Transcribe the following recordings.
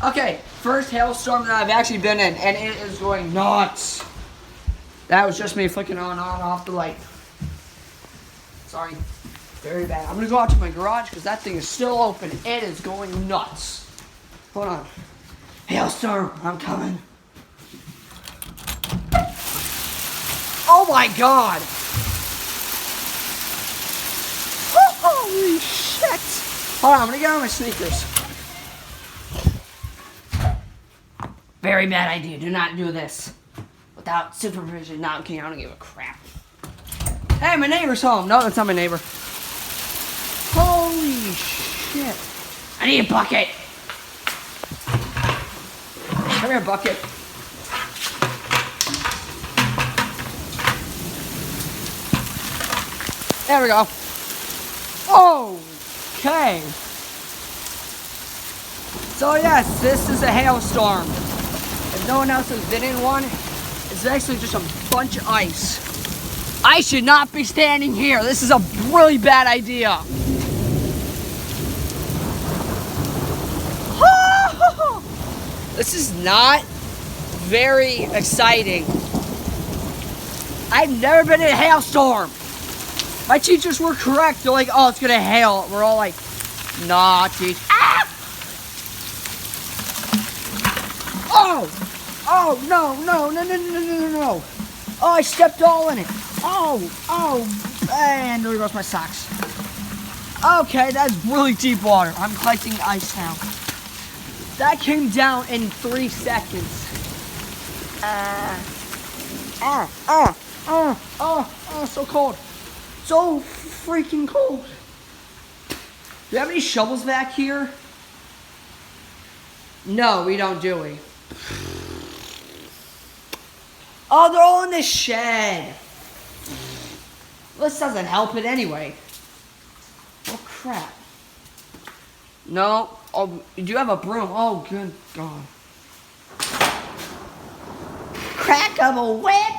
Okay, first hailstorm that I've actually been in, and it is going nuts. That was just me flicking on off the light. Sorry, very bad. I'm gonna go out to my garage because that thing is still open. It is going nuts. Hold on. Hailstorm, I'm coming. Oh my god! Holy shit! Hold on, I'm gonna get on my sneakers. Very bad idea. Do not do this without supervision. Not okay. I don't give a crap. Hey, my neighbor's home. No, that's not my neighbor. Holy shit! I need a bucket. Come here, bucket. There we go. Okay. So yes, this is a hailstorm. If no one else has been in one, it's actually just a bunch of ice. I should not be standing here. This is a really bad idea. This is not very exciting. I've never been in a hailstorm. My teachers were correct. They're like, oh, it's gonna hail. We're all like, nah, teach. Ah! Oh, no. Oh, I stepped all in it. Oh, and there goes my socks. Okay, that's really deep water. I'm collecting ice now. That came down in 3 seconds. So cold. So freaking cold. Do you have any shovels back here? No, we don't, do we? Oh, they're all in the shed. This doesn't help it anyway. Oh, crap. No. Oh, you do have a broom. Oh, good God. Crack of a whip.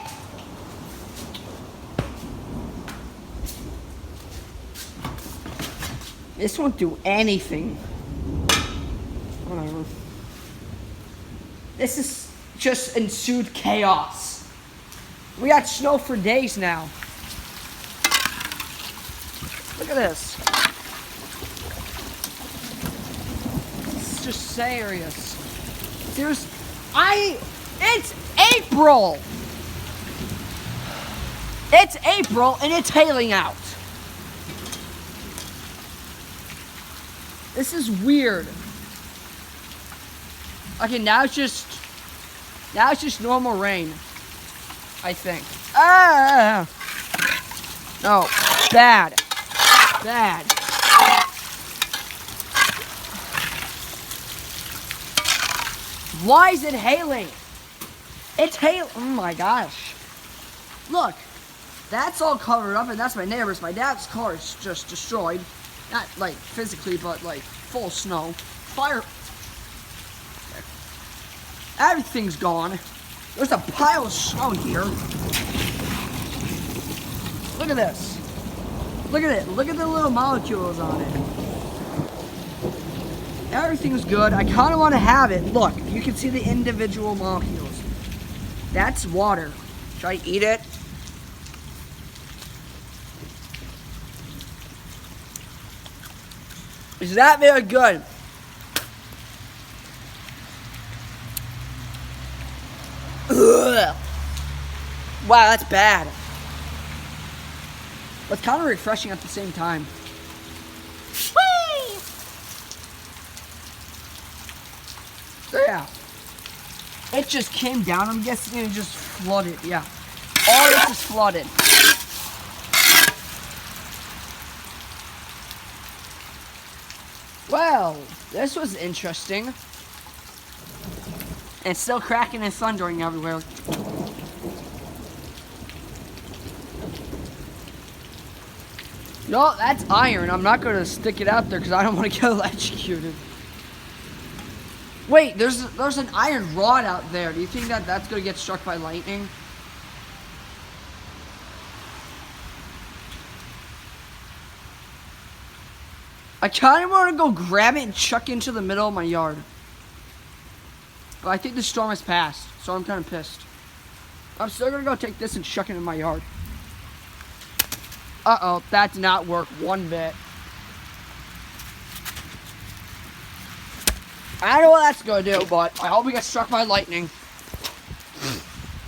This won't do anything. Whatever. This is just ensued chaos. We got snow for days now. Look at this. It's just serious. Seriously, it's April. It's April and it's hailing out. This is weird. Okay, now it's just normal rain, I think. No, bad. Why is it hailing? It's hail. Oh my gosh. Look, that's all covered up, and that's my neighbor's. My dad's car is just destroyed. Not like physically, but like full snow. Fire. Everything's gone. There's a pile of snow here. Look at this. Look at it. Look at the little molecules on it. Everything's good. I kind of want to have it. Look, you can see the individual molecules. That's water. Should I eat it? Is that very good? Ugh. Wow, that's bad. But it's kind of refreshing at the same time. Whee! So yeah. It just came down. I'm guessing it just flooded. Yeah. All this is flooded. Well, this was interesting. And it's still cracking and thundering everywhere. No, that's iron. I'm not going to stick it out there because I don't want to get electrocuted. Wait, there's an iron rod out there. Do you think that that's going to get struck by lightning? I kind of want to go grab it and chuck it into the middle of my yard. But I think the storm has passed, so I'm kind of pissed. I'm still gonna go take this and chuck it in my yard. Uh-oh, that did not work one bit. I don't know what that's gonna do, but I hope we get struck by lightning.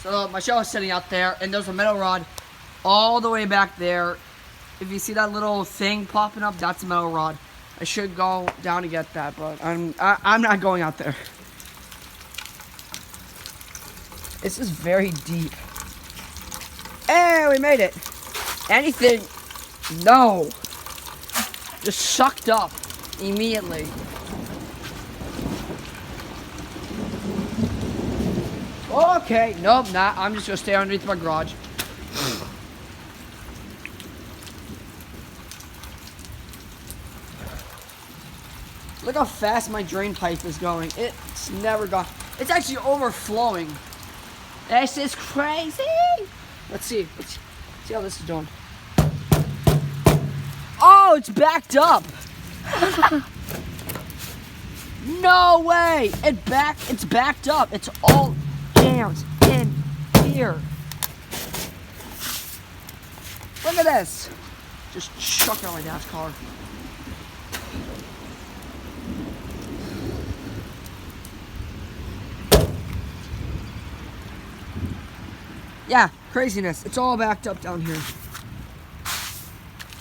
So my shovel is sitting out there, and there's a metal rod all the way back there. If you see that little thing popping up, that's a metal rod. I should go down to get that, but I'm not going out there. This is very deep. Hey, we made it. Anything? No. Just sucked up immediately. Okay, nope, not. I'm just gonna stay underneath my garage. Look how fast my drain pipe is going. It's never gone. It's actually overflowing. This is crazy. Let's see. Let's see how this is doing. Oh, it's backed up. No way. It's backed up. It's all jammed in here. Look at this. Just chuck it on my dad's car. Yeah, craziness. It's all backed up down here.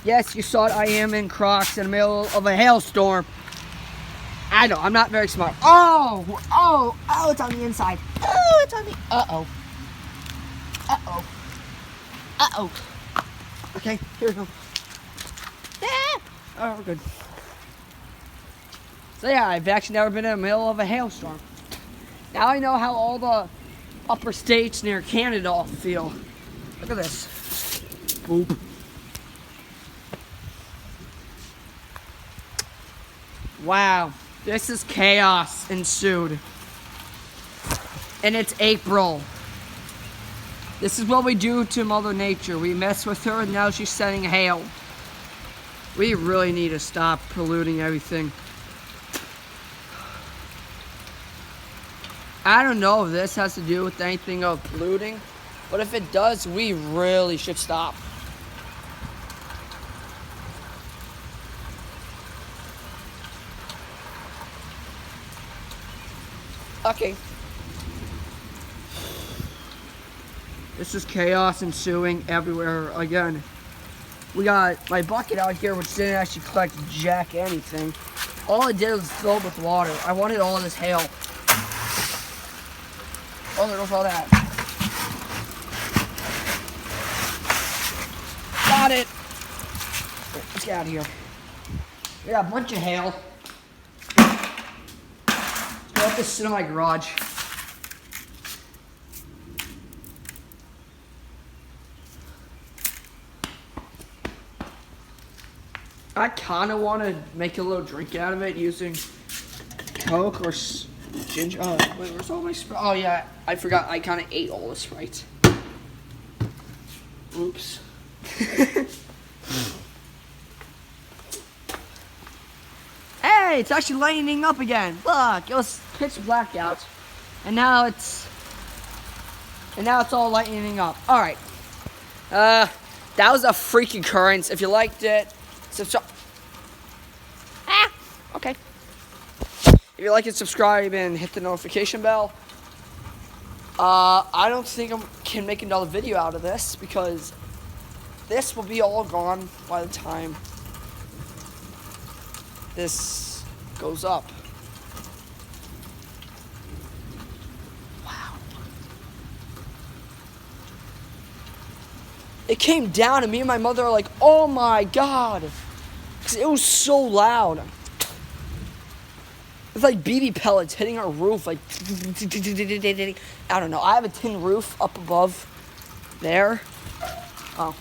Yes, you saw it. I am in Crocs in the middle of a hailstorm. I know, I'm not very smart. Oh, it's on the inside. Oh, it's on the... Uh-oh. Okay, here we go. Oh, we're good. So yeah, I've actually never been in the middle of a hailstorm. Now I know how all the upper states near Canada all feel. Look at this. Boop. Wow, this is chaos ensued. And it's April. This is what we do to Mother Nature. We mess with her and now she's sending hail. We really need to stop polluting everything. I don't know if this has to do with anything of polluting, but if it does, we really should stop. Okay. This is chaos ensuing everywhere again. We got my bucket out here, which didn't actually collect jack anything. All it did was fill it with water. I wanted all of this hail. Oh, there goes all that. Got it. Let's get out of here. We got a bunch of hail. Let this sit in my garage. I kind of want to make a little drink out of it using Coke or ginger. Wait, where's all my Sprite? Oh yeah, I forgot. I kind of ate all the Sprites. Oops. Hey, it's actually lightening up again. Look, it was pitch black out, and now it's all lightening up. All right. That was a freak occurrence. If you liked it, subscribe. Okay. If you like it, subscribe and hit the notification bell. I don't think I can make another video out of this because this will be all gone by the time this goes up. Wow. It came down and me and my mother are like, oh my God. Because it was so loud. It's like BB pellets hitting our roof, like, I don't know. I have a tin roof up above there. Oh.